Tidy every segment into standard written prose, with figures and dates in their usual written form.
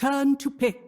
Turn to pick.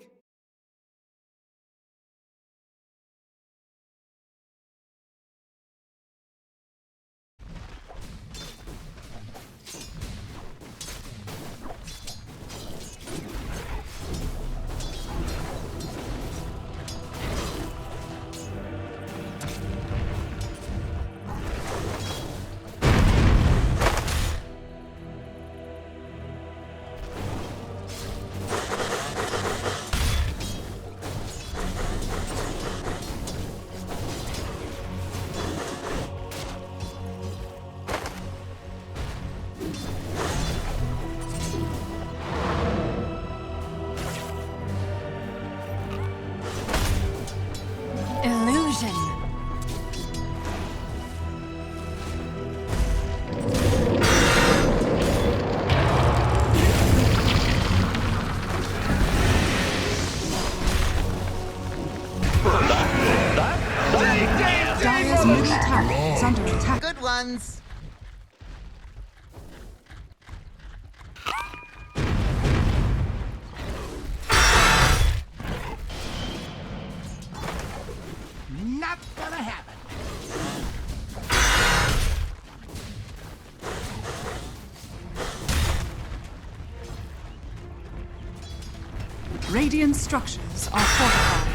Good ones. Not gonna happen. Radiant structures are fortified.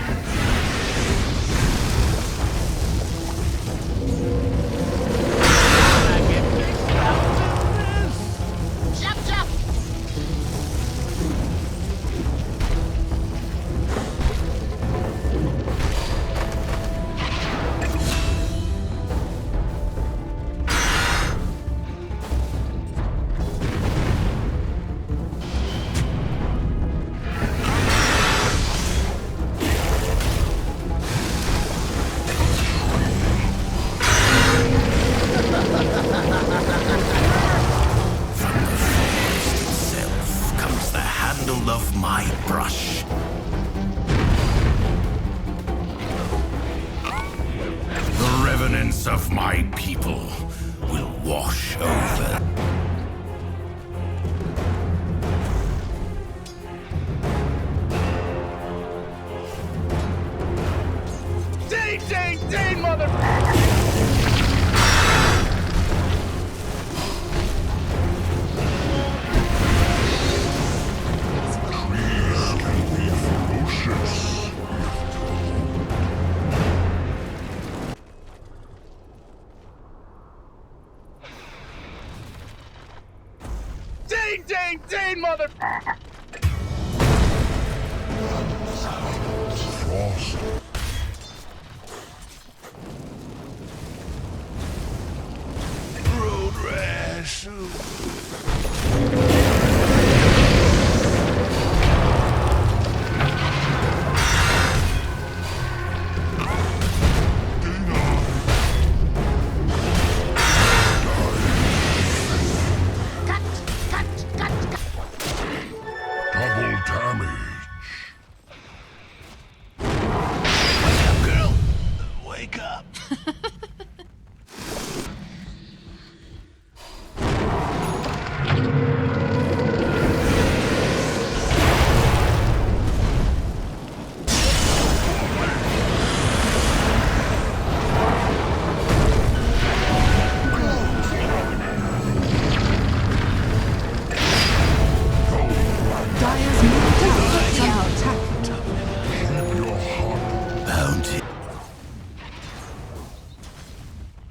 Of my brush. The revenants of my people will wash over. Ding, mother! Ding, mother! Road rash.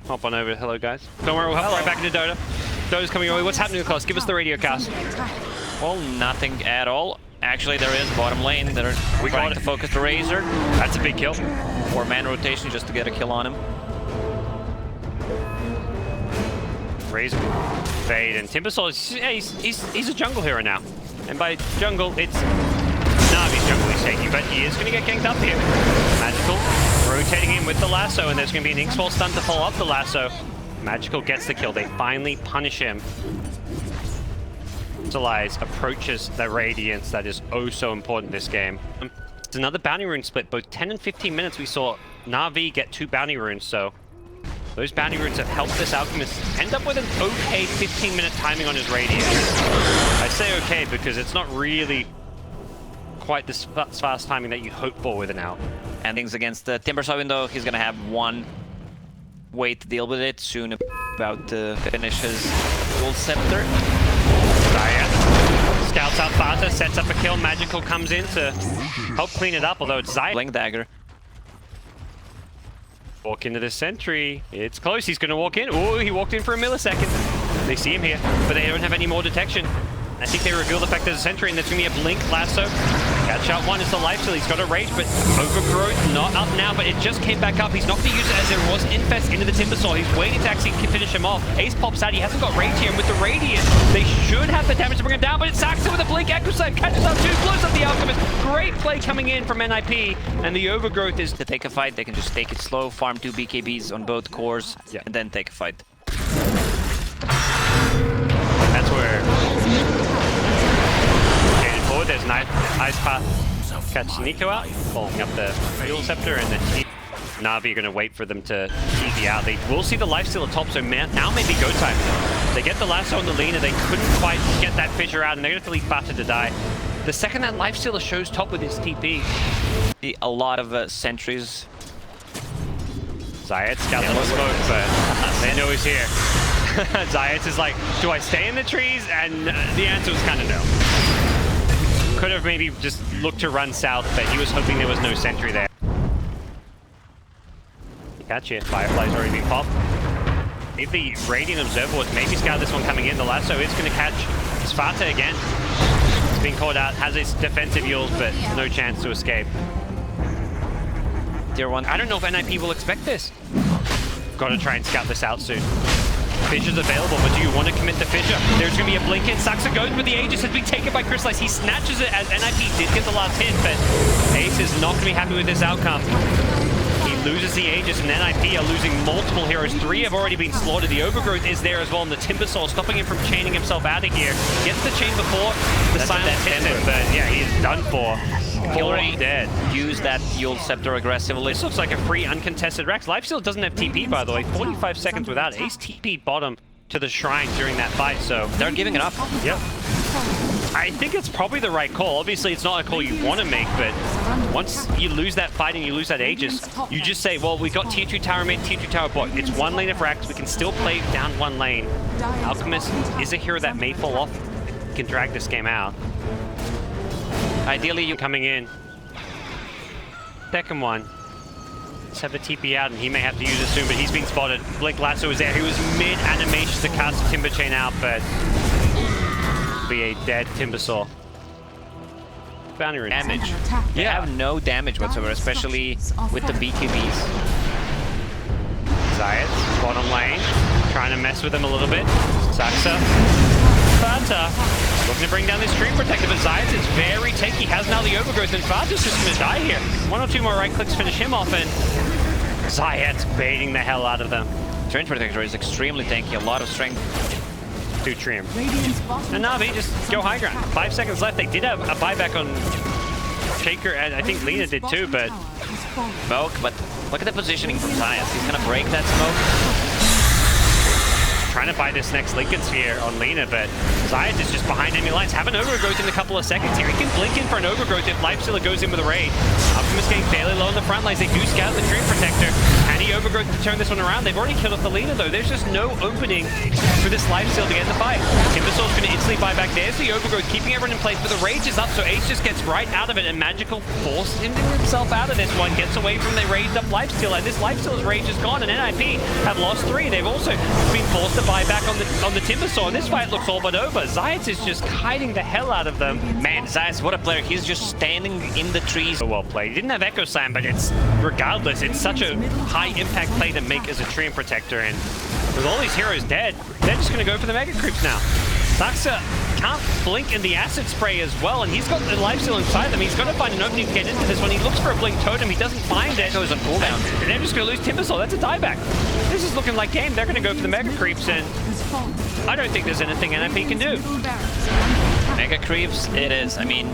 Hop on over. Hello, guys. Don't worry, we'll hop right back into Dota. Dota's coming your way. What's happening across? Give us the radio cast. Well, nothing at all. Actually, there is bottom lane. They're trying to focus the Razor. That's a big kill. 4-man rotation just to get a kill on him. Razor, Fade, and Timbersaw he's a jungle hero now. And by jungle, it's Navi's jungle he's taking, but he is going to get ganked up here. Magical, rotating in with the lasso, and there's going to be an Inkswell stun to follow up the lasso. Magical gets the kill. They finally punish him. Utilize approaches the Radiance that is oh so important this game. It's another bounty rune split. Both 10 and 15 minutes we saw Navi get 2 bounty runes, so those bounty runes have helped this Alchemist end up with an okay 15-minute timing on his Radiance. I say okay because it's not really quite this fast timing that you hope for with an out. And things against the Timbersaw window, he's gonna have one way to deal with it. Soon about to finish his Gold Scepter. Zayat scouts out Fata, sets up a kill. Magical comes in to help clean it up, although it's Zayat. Blink Dagger. Walk into the sentry. It's close. He's going to walk in. Oh, he walked in for a millisecond. They see him here, but they don't have any more detection. I think they reveal the fact there's a sentry, and there's going to be a blink lasso. Catch out one is the life steal. He's got a rage, but Overgrowth not up now, but it just came back up. He's not going to use it as there was Infest into the Timbersaw. He's waiting to actually finish him off. Ace pops out. He hasn't got rage here, and with the Radiant, they should have the damage to bring him down, but it's Saxon with a blink. Echo Side catches up two, blows up the Alchemist. Great play coming in from NiP, and the Overgrowth is To take a fight, they can just take it slow, farm 2 BKBs on both cores, and then take a fight. That's where getting forward. There's Ice Path. Catch Nico out, following up the Fuel Scepter, and then Navi are going to wait for them to TP out. They will see the lifesteal at top, so now maybe go time. They get the lasso on the Lina. They couldn't quite get that fissure out, and they're going to have to leave Fata to die. The second that lifestealer shows top with his TP. A lot of sentries. Zayat scouts the smoke, but they know he's here. Zayat is like, do I stay in the trees? And the answer was kind of no. Could have maybe just looked to run south, but he was hoping there was no sentry there. Catch it. Firefly's already been popped. If the Radiant Observer was maybe scout this one coming in, the lasso is going to catch Sparta again. It's been caught out, has its defensive yules, but no chance to escape. Tier 1. I don't know if NiP will expect this. Got to try and scout this out soon. Fissure's available, but do you want to commit the Fissure? There's going to be a blink in. Saxa goes, but the Aegis has been taken by Crystallize. He snatches it as NiP did get the last hit, but Ace is not going to be happy with this outcome. He loses the Aegis, and NiP are losing multiple heroes. 3 have already been slaughtered. The Overgrowth is there as well, and the Timbersaw stopping him from chaining himself out of here. Gets the chain before the silence hits him, but yeah, he is done for. Already dead. Use that Yule Scepter aggressively. This looks like a free uncontested Rex. Lifesteal doesn't have TP, by the way. 45 seconds without Ace TP bottom to the shrine during that fight, so they're giving it up. Yep. I think it's probably the right call. Obviously, it's not a call you want to make, but once you lose that fight and you lose that Aegis, you just say, well, we got tier 2 tower mid, tier 2 tower bot. It's one lane of Rax. We can still play down one lane. Alchemist is a hero that may fall off. Can drag this game out. Ideally, you're coming in. Second one. Let's have the TP out, and he may have to use it soon, but he's been spotted. Blink Lasso is there. He was mid-animation to cast the Timber Chain out, but be a dead Timbersaw. Boundary Damage. They have no damage whatsoever, especially with the BKBs. Zayat, bottom lane, trying to mess with him a little bit. Saxa, Fata, looking to bring down this Stream Protector, but Zayat is very tanky. Has now the Overgrowth, and Fata's just going to die here. 1 or 2 more right clicks finish him off, and Zayat's baiting the hell out of them. Stream Protector is extremely tanky, a lot of strength. Do Trim. And Navi, just go high ground. 5 seconds left. They did have a buyback on Shaker, and I think Lina did too, but Smoke, but look at the positioning from Zayat. He's gonna break that smoke. Trying to buy this next Lincoln Sphere on Lina, but Zayat is just behind enemy lines. Have an Overgrowth in a couple of seconds here. He can blink in for an Overgrowth if Lifestealer goes in with a raid. Alchemist getting fairly low on the front lines. They do scout the Dream Protector. And he Overgrowth to turn this one around. They've already killed off the Lina though. There's just no opening for this Lifesteal to get in the fight. Timbersaw's going to instantly buy back. There's the Overgrowth, keeping everyone in place, but the rage is up, so Ace just gets right out of it, and Magical forces himself out of this one, gets away from the raised up Lifesteal, and this Lifesteal's rage is gone, and NiP have lost 3. They've also been forced to buy back on the Timbersaw, and this fight looks all but over. Zayat is just kiting the hell out of them. Man, Zayat, what a player. He's just standing in the trees. So well played. He didn't have Echo Slam, but it's regardless, it's such a high impact play to make as a Treant Protector, and with all these heroes dead, they're just going to go for the Mega Creeps now. Saxa can't blink in the Acid Spray as well, and he's got the Lifesteal inside them. He's got to find an opening to get into this one. He looks for a Blink Totem, he doesn't find it. Goes on cooldown. And they're just going to lose Timbersaw. That's a dieback. This is looking like game. They're going to go for the Mega Creeps, and I don't think there's anything NiP can do. Mega Creeps, it is. I mean,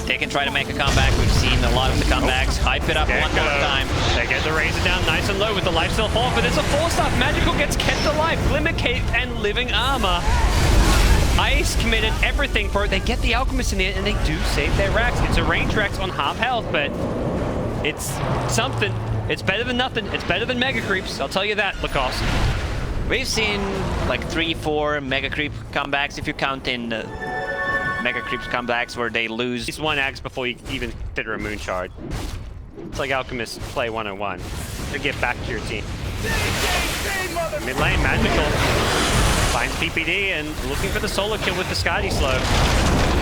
they can try to make a comeback. We've seen a lot of the comebacks. Hype it up one more time. They get the Razor down nice and low with the Lifesteal fall, but it's a 4-star. Magical gets kept alive. Glimmer Cape and Living Armor. Ice committed everything for it. They get the Alchemist in it, and they do save their Rax. It's a range Rax on half health, but it's something. It's better than nothing. It's better than Mega Creeps. I'll tell you that, Lacoste. We've seen like 3-4 Mega Creep comebacks, if you count in Mega Creeps comebacks where they lose. He's one axe before you even consider a Moon Shard. It's like Alchemist play 101 to get back to your team. Mid lane, Magical finds PPD and looking for the solo kill with the Skadi slow.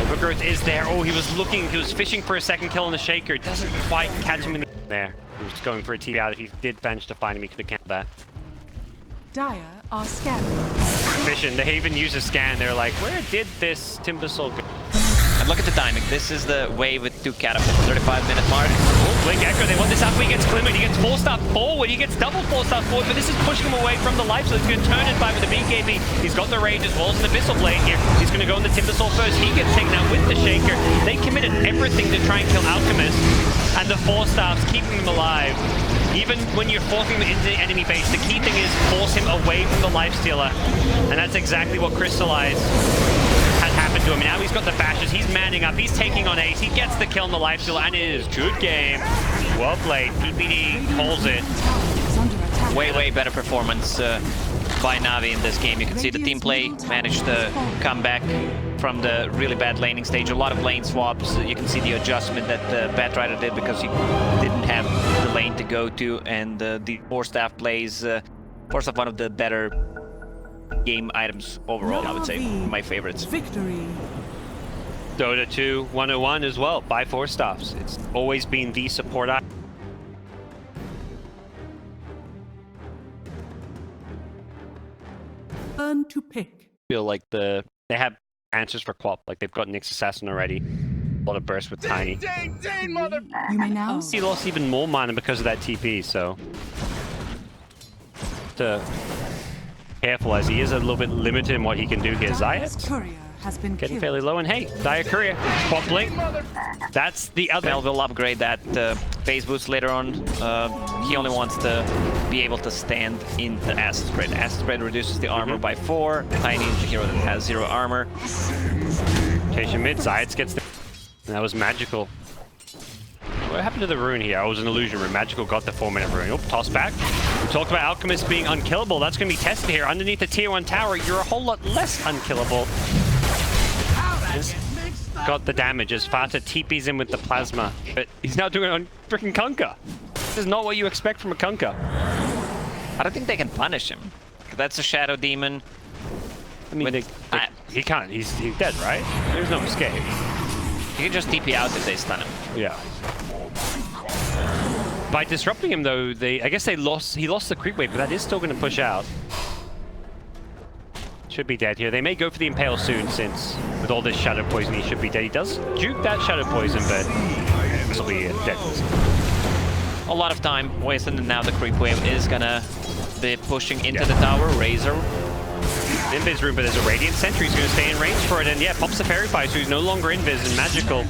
Overgrowth is there. Oh, he was fishing for a second kill on the Shaker. Doesn't quite catch him in the there. He was going for a TP out. If he did manage to find him, he could have countered that. Dire are scanning. Mission, they even use a scan. They're like, where did this Timbersaw go? And look at the timing. This is the wave with 2 catapults. 35-minute mark. Oh, Blink Echo, they want this up. He gets Glimmered. He gets 4-star forward. He gets double 4-star forward, but this is pushing him away from the life, so he's going to turn it by with the BKB. He's got the Rage as well as an Abyssal Blade here. He's going to go on the Timbersaw first. He gets taken out with the Shaker. They committed everything to try and kill Alchemist, and the 4-stars keeping him alive. Even when you're forcing him into the enemy base, the key thing is force him away from the Lifestealer. And that's exactly what Crystallize has happened to him. Now he's got the bashes, he's manning up, he's taking on Ace, he gets the kill on the Lifestealer, and it is good game. Well played, PPD calls it. Way better performance by Navi in this game. You can see the team play managed to come back from the really bad laning stage. A lot of lane swaps. You can see the adjustment that Batrider did because he didn't have the lane to go to, and the 4-staff plays force of one of the better game items overall, I would say. My favorites. Victory. Dota 2 101 as well, by 4-staffs. It's always been the support item. Turn to pick. Feel like they have answers for Quap, like they've got Nyx Assassin already. A lot of burst with Tiny. Dang, mother... You may now. He lost even more mana because of that TP, so careful as he is a little bit limited in what he can do here. Dire's Zayat courier has been getting killed. fairly low, and hey, Dire Courier, Quap Blink. That's the other. Mel will upgrade that phase boost later on. He only wants to be able to stand in the Acid Spread. Acid Spread reduces the armor by 4. Tiny is the hero that has 0 armor. Rotation mid, Zayat gets the... And that was Magical. What happened to the rune here? Oh, it was an illusion rune. Magical got the 4-minute rune. Oh, toss back. We talked about Alchemist being unkillable. That's going to be tested here. Underneath the tier 1 tower, you're a whole lot less unkillable. Just got the damage as Fata TP's in with the plasma. But he's now doing it on freaking Kunkka. This is not what you expect from a Kunkka. I don't think they can punish him. That's a Shadow Demon. I mean, he can't. He's dead, right? There's no escape. You can just TP out if they stun him. Yeah. By disrupting him, though, I guess he lost the creep wave, but that is still going to push out. Should be dead here. They may go for the Impale soon, since with all this Shadow Poison, he should be dead. He does juke that Shadow Poison, but this will be dead. A lot of time wasted, and now the creep wave is gonna be pushing into the tower. Razor. Invis room, but there's a Radiant Sentry. He's going to stay in range for it, and yeah, pops the Fairy Fire, so he's no longer Invis, and Magical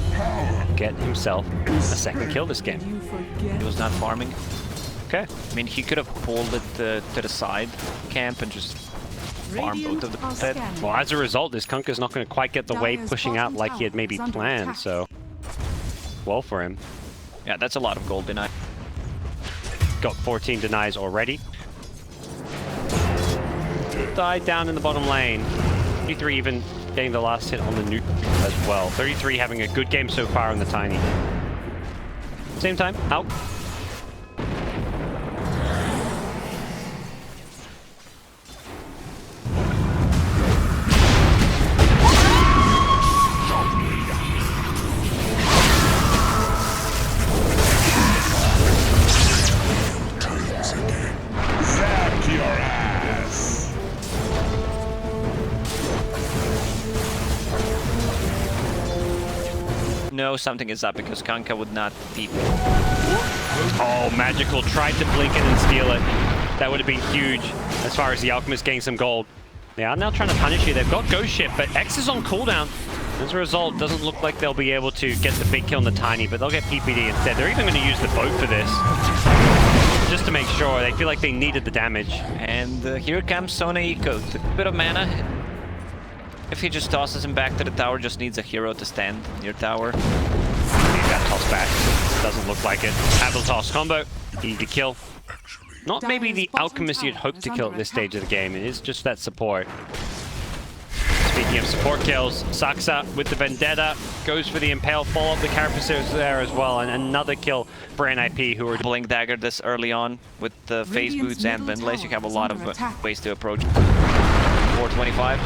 get himself a second kill this game. You forget. He was not farming. Okay. I mean, he could have pulled it to the side camp and just farm both of the pet. Well, as a result, this Kunkka's not going to quite get the wave pushing out like he had maybe planned, so well for him. Yeah, that's a lot of gold deny. Got 14 denies already. Died down in the bottom lane. 33 even getting the last hit on the nuke as well. 33 having a good game so far on the Tiny. Same time, out. No, something is up because Kunkka would not TP. Oh, Magical tried to blink it and steal it. That would have been huge as far as the Alchemist getting some gold. They are now trying to punish you. They've got Ghost Ship, but X is on cooldown. As a result, doesn't look like they'll be able to get the big kill on the Tiny, but they'll get PPD instead. They're even going to use the boat for this. Just to make sure. They feel like they needed the damage. And here comes Sona Eco. A bit of mana. If he just tosses him back to the tower, just needs a hero to stand near tower. Need that toss back. Doesn't look like it. Apple toss combo. Easy kill. Not maybe the Alchemist you'd hope to kill at this stage of the game. It is just that support. Speaking of support kills, Saksa with the Vendetta goes for the Impale. Follow up the Carapaces there as well. And another kill for NiP, who are Blink Dagger this early on with the phase boots and Vendlace. You have a lot of ways to approach. 425.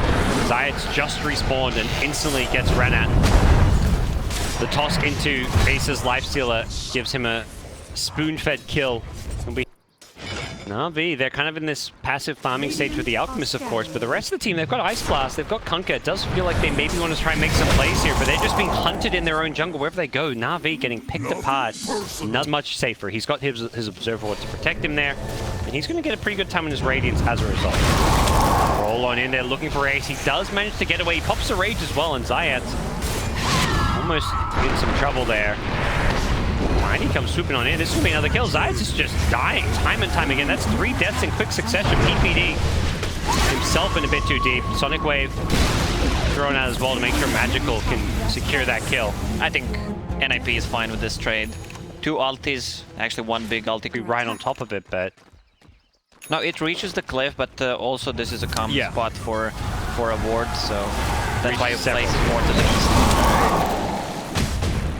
Zayat's just respawned and instantly gets ran at. The toss into Ace's Lifestealer gives him a spoon-fed kill. Navi, they're kind of in this passive farming stage with the Alchemist, of course, but the rest of the team, they've got Ice Blast, they've got Kunkka. It does feel like they maybe want to try and make some plays here, but they're just being hunted in their own jungle wherever they go. Navi getting picked apart, not much safer. He's got his Observer to protect him there, and he's going to get a pretty good time in his Radiance as a result. Roll on in there looking for Ace. He does manage to get away. He pops the Rage as well, and Zayat almost in some trouble there. He comes swooping on in. This is going to be another kill. Zayat is just dying time and time again. That's 3 deaths in quick succession. PPD himself in a bit too deep. Sonic Wave thrown out as well to make sure Magical can secure that kill. I think NiP is fine with this trade. 2 ultis, actually 1 big ulti. Be right on top of it, but... No, it reaches the cliff, but also this is a common spot for a ward, so that's why it places more to the east.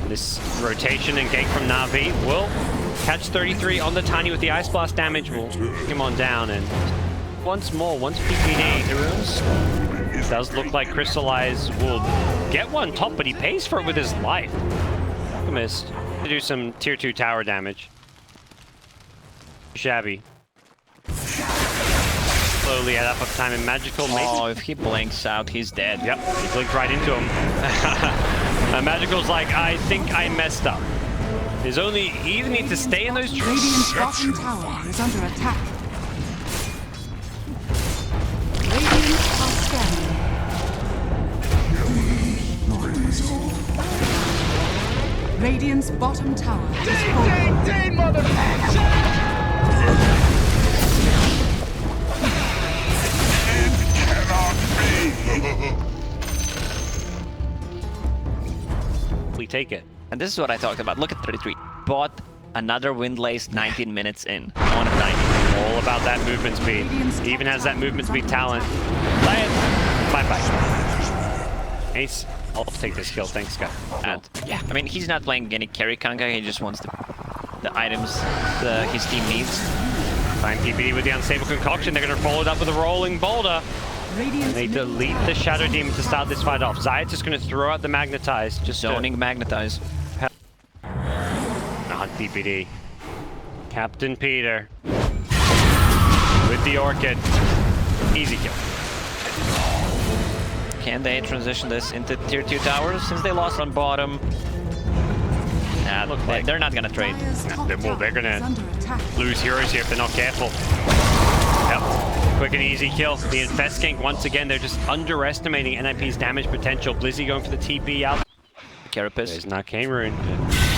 This rotation and gank from Navi will catch 33 on the Tiny with the Ice Blast damage. Will kick him on down, and once PPD, it does look like Crystallize will get one top, but he pays for it with his life. Alchemist to do some tier 2 tower damage. Shabby. Slowly at up time in Magical. Oh, if he blinks out, he's dead. Yep, he blinked right into him. Magical's like, I think I messed up. There's only, he either needs to stay in those trees. Radiant's bottom tower is under attack. Radiant are scanning. Radiant's bottom tower is falling. Ding, motherfucker! We take it. And this is what I talked about. Look at 33. Bought another Windlace 19 minutes in. On a 90. All about that movement speed. He even has that movement speed talent. Bye-bye. Ace, I'll take this kill. Thanks, guy. And yeah, I mean, he's not playing any carry Kunkka. He just wants the items his team needs. Find PPD with the Unstable Concoction. They're going to follow it up with a Rolling Boulder. And they delete the Shadow Demon to start this fight off. Zayat's just going to throw out the Magnetize. Just zoning Magnetize. Not PPD. Captain Peter. With the Orchid. Easy kill. Can they transition this into tier 2 towers since they lost on bottom? Nah, look, they're not going to trade. They're going to lose heroes here if they're not careful. Yep. Quick and easy kill. The Infest gank, once again, they're just underestimating NiP's damage potential. Blizzy going for the TP out. Carapace. There's not Cane Rune.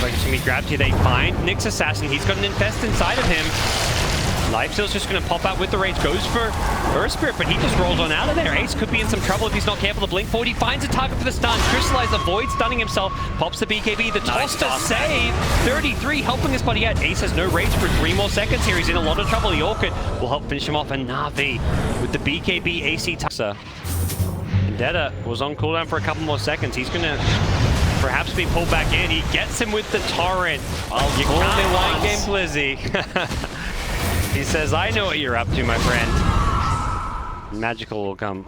Like it's gonna be grabbed here. They find Nyx Assassin. He's got an Infest inside of him. Lifesteal's just gonna pop out with the rage. Goes for Earth Spirit, but he just rolls on out of there. Ace could be in some trouble if he's not careful to blink forward. He finds a target for the stun. Crystallize avoids stunning himself. Pops the BKB. The toss to save. 33 helping his buddy out. Ace has no rage for 3 more seconds here. He's in a lot of trouble. The Orchid will help finish him off. And Navi with the BKB AC Tuxa. Vendetta was on cooldown for a couple more seconds. He's gonna perhaps be pulled back in. He gets him with the Torrent. Oh, you only one game Blizzy. He says, I know what you're up to, my friend. Magical will come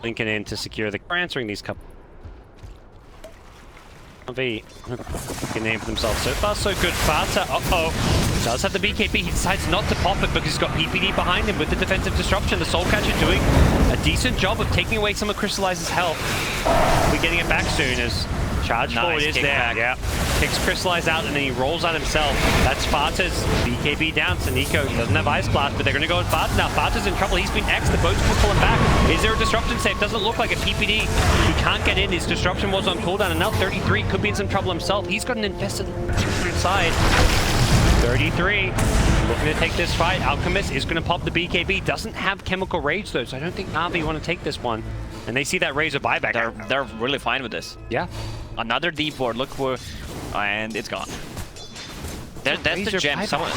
linking in to secure the... We're answering these couple... Navi can name for themselves. So far, so good. Fata, does have the BKB. He decides not to pop it because he's got PPD behind him with the defensive disruption. The Soul Catcher doing a decent job of taking away some of Crystallize's health. We're getting it back soon as charge forward is there. Yeah. Kicks Crystallize out and then he rolls out himself. That's Fata's BKB down. So Nico doesn't have Ice Blast, but they're going to go with Fata now. Fata's in trouble. He's been X'd. The boat's going to pull him back. Is there a disruption save? Doesn't look like a PPD. He can't get in. His disruption was on cooldown, and now 33 could be in some trouble himself. He's got an infested inside. 33 looking to take this fight. Alchemist is going to pop the BKB. Doesn't have Chemical Rage though, so I don't think Navi want to take this one. And they see that Razor buyback. They're really fine with this. Yeah. Another deep ward. Look where, and it's gone. That's the gem. Someone.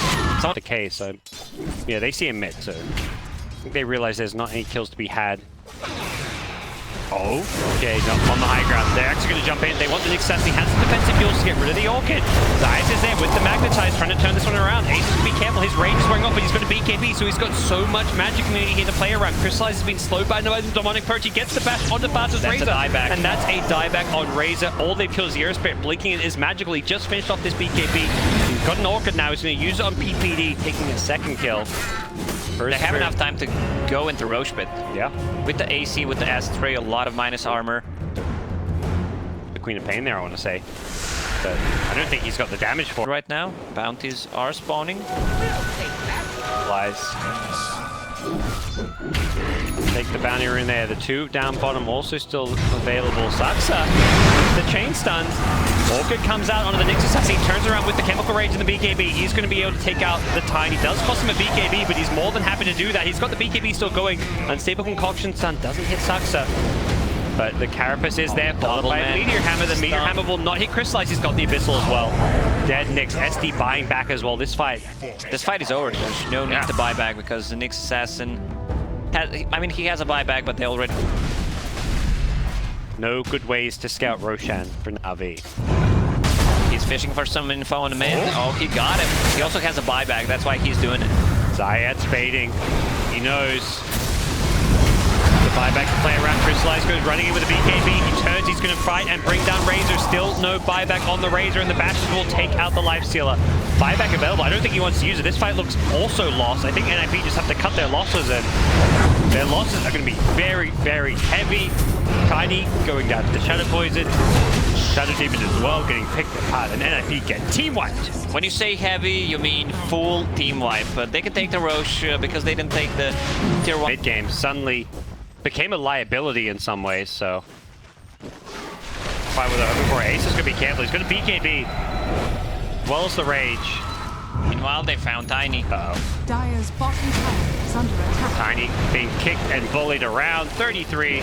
Decay, so yeah, they see him mid, so I think they realize there's not any kills to be had. Oh, okay, no, on the high ground. They're actually going to jump in. They want the Nyx Assassin. He has some defensive kills to get rid of the Orchid. Zayas is there with the Magnetize, trying to turn this one around. Ace has to be careful. His range is wearing off, but he's got a BKB, so he's got so much magic community here to play around. Crystallize has been slowed by the demonic perch. He gets the bash onto Barta's Razor. That's a dieback. And that's a dieback on Razor. All they've killed is the Air Spirit. Blinking is magical. He just finished off this BKB. He's got an Orchid now. He's going to use it on PPD, taking his second kill. They have enough time to go into Roche Pit. Yeah. With the AC, with the acid spray, a lot of minus armor. The Queen of Pain there, I want to say. But I don't think he's got the damage for it. Right now, bounties are spawning. Lies. Take the bounty in there. The two down bottom also still available. Saksa, the chain stuns. Orchid comes out onto the Nyx Assassin, turns around with the Chemical Rage and the BKB. He's going to be able to take out the Tiny. Does cost him a BKB, but he's more than happy to do that. He's got the BKB still going. Unstable Concoction Stun doesn't hit Saksa. But the Carapace is there, followed by a Meteor Hammer. The Meteor Hammer will not hit Crystallize. He's got the Abyssal as well. Dead Nyx. SD buying back as well. This fight is over. There's no need to buy back because the Nyx Assassin has, I mean, he has a buyback, but they already... No good ways to scout Roshan for Navi. He's fishing for some info on the mid. Oh, he got him. He also has a buyback. That's why he's doing it. Zayat's baiting. He knows. The buyback to play around. Crystallize goes running in with a BKB. He turns, he's going to fight and bring down Razor. Still no buyback on the Razor, and the Bashes will take out the Lifestealer. Buyback available. I don't think he wants to use it. This fight looks also lost. I think NiP just have to cut their losses, and their losses are going to be very, very heavy. Tiny going down to the Shadow Poison. Shadow Demon as well getting picked apart, and NiP get team wiped. When you say heavy, you mean full team wipe. But they can take the Roche because they didn't take the tier 1. Mid-game suddenly became a liability in some ways, so... Fight with the hoping for Ace is going to be careful. He's going to BKB. As well as the Rage. Meanwhile, they found Tiny. Uh-oh. Dire's bottom tower is under attack. Tiny being kicked and bullied around. 33.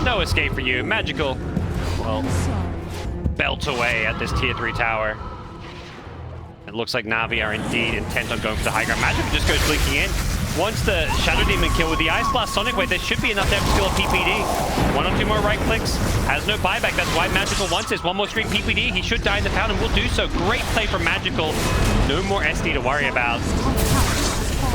No escape for you. Magical. Well, belt away at this tier 3 tower. It looks like Navi are indeed intent on going for the high ground. Magical just goes blinking in. Once the Shadow Demon kill with the Ice Blast Sonic Wave, there should be enough there to steal a PPD. 1 or 2 more right clicks. Has no buyback. That's why Magical wants this. 1 more stream PPD. He should die in the pound and will do so. Great play from Magical. No more SD to worry about.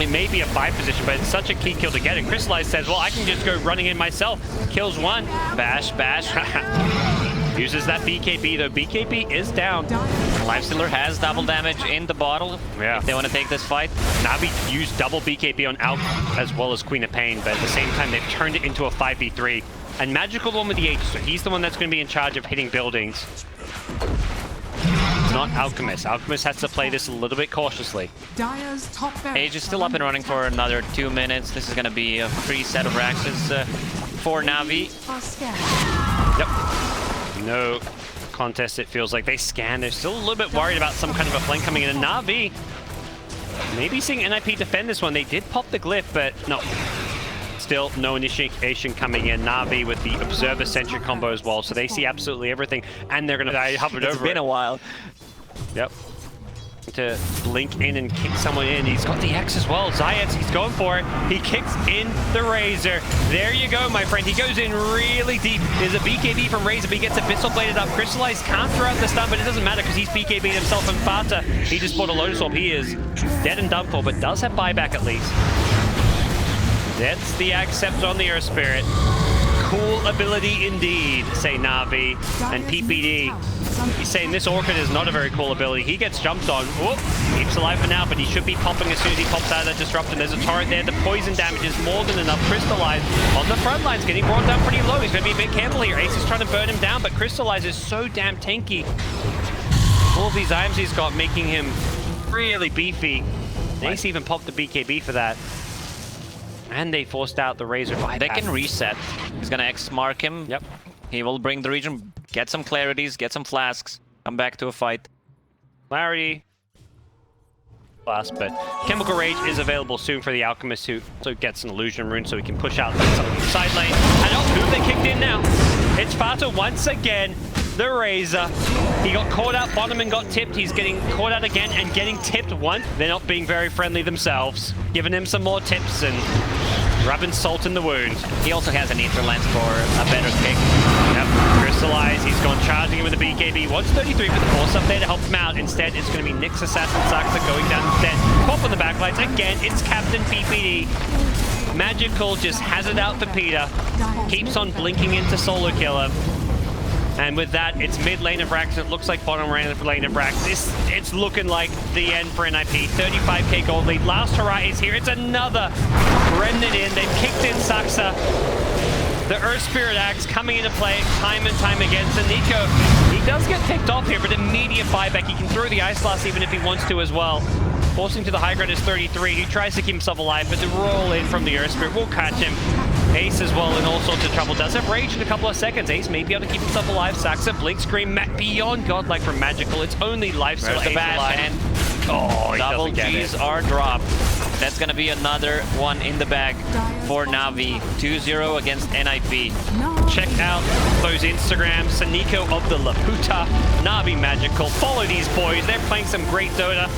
It may be a 5 position, but it's such a key kill to get. And Crystallize says, well, I can just go running in myself. Kills 1. Bash, bash. Uses that BKB, though. BKB is down. Lifestealer has double damage in the bottle. Yeah. If they want to take this fight. Navi used double BKB on Alp as well as Queen of Pain, but at the same time, they've turned it into a 5v3. And Magical the one with the H, so he's the one that's going to be in charge of hitting buildings. It's not Alchemist. Alchemist has to play this a little bit cautiously. Dire's top Age is still up and running for another 2 minutes. This is going to be a free set of Raxes for Navi. Yep. No contest, it feels like. They scan. They're still a little bit worried about some kind of a flank coming in. And Navi, maybe seeing NiP defend this one. They did pop the glyph, but no. Still no initiation coming in. Navi with the Observer-centric combo as well. So they see absolutely everything. And they're going to die hovered over. It's been a while. Yep. To blink in and kick someone in. He's got the X as well. Zayats, he's going for it. He kicks in the Razor. There you go, my friend. He goes in really deep. There's a BKB from Razor, but he gets Abyssal bladed up. Crystallize can't throw out the stun, but it doesn't matter because he's BKB'd himself. And Fata, he just bought a Lotus Orb. He is dead and done for, but does have buyback at least. That's the accept on the Earth Spirit. Cool ability indeed, say Navi. And PPD, he's saying this Orchid is not a very cool ability. He gets jumped on. Whoop, keeps alive for now, but he should be popping as soon as he pops out of that Disruption. There's a turret there. The poison damage is more than enough. Crystallize on the front lines, getting brought down pretty low. He's going to be a bit careful here. Ace is trying to burn him down, but Crystallize is so damn tanky. All of these items he's got making him really beefy. Ace even popped the BKB for that. And they forced out the Razor buyback. They can reset. He's gonna X-mark him. Yep. He will bring the region, get some clarities, get some flasks, come back to a fight. Clarity. class, but Chemical Rage is available soon for the Alchemist, who also gets an Illusion Rune, so he can push out some of the side lane. And oh, who they kicked in now? It's Fata once again, the Razor. He got caught out bottom and got tipped. He's getting caught out again and getting tipped once. They're not being very friendly themselves. Giving him some more tips and rubbing salt in the wound. He also has an Interlance for a better kick. Yep, Crystallize, he's gone charging him with a BKB. 133 with the force up there to help him out. Instead, it's going to be Nyx Assassin Saxa going down instead. Pop on the backlines. Again, it's Captain PPD. Magical just has it out for Peter. Keeps on blinking into Solar Killer. And with that, it's mid lane of Rax. It looks like bottom lane of Rax. It's looking like the end for NiP. 35k gold lead. Last hurrah is here. It's another Remnant in. They've kicked in Saxa. The Earth Spirit Axe coming into play time and time again. So Nico, he does get picked off here, but immediate buyback. He can throw the Ice Blast even if he wants to as well. Forcing to the high ground is 33. He tries to keep himself alive, but the roll in from the Earth Spirit will catch him. Ace as well in all sorts of trouble. Does have rage in a couple of seconds. Ace may be able to keep himself alive. Saxa, Blink Scream, beyond godlike from Magical. It's only life, so There's the bash, and he double doesn't get G's it. are dropped. That's gonna be another one in the bag for Navi. 2-0 against NiP. Check out those Instagrams. Saniko of the Laputa, Navi Magical. Follow these boys. They're playing some great Dota.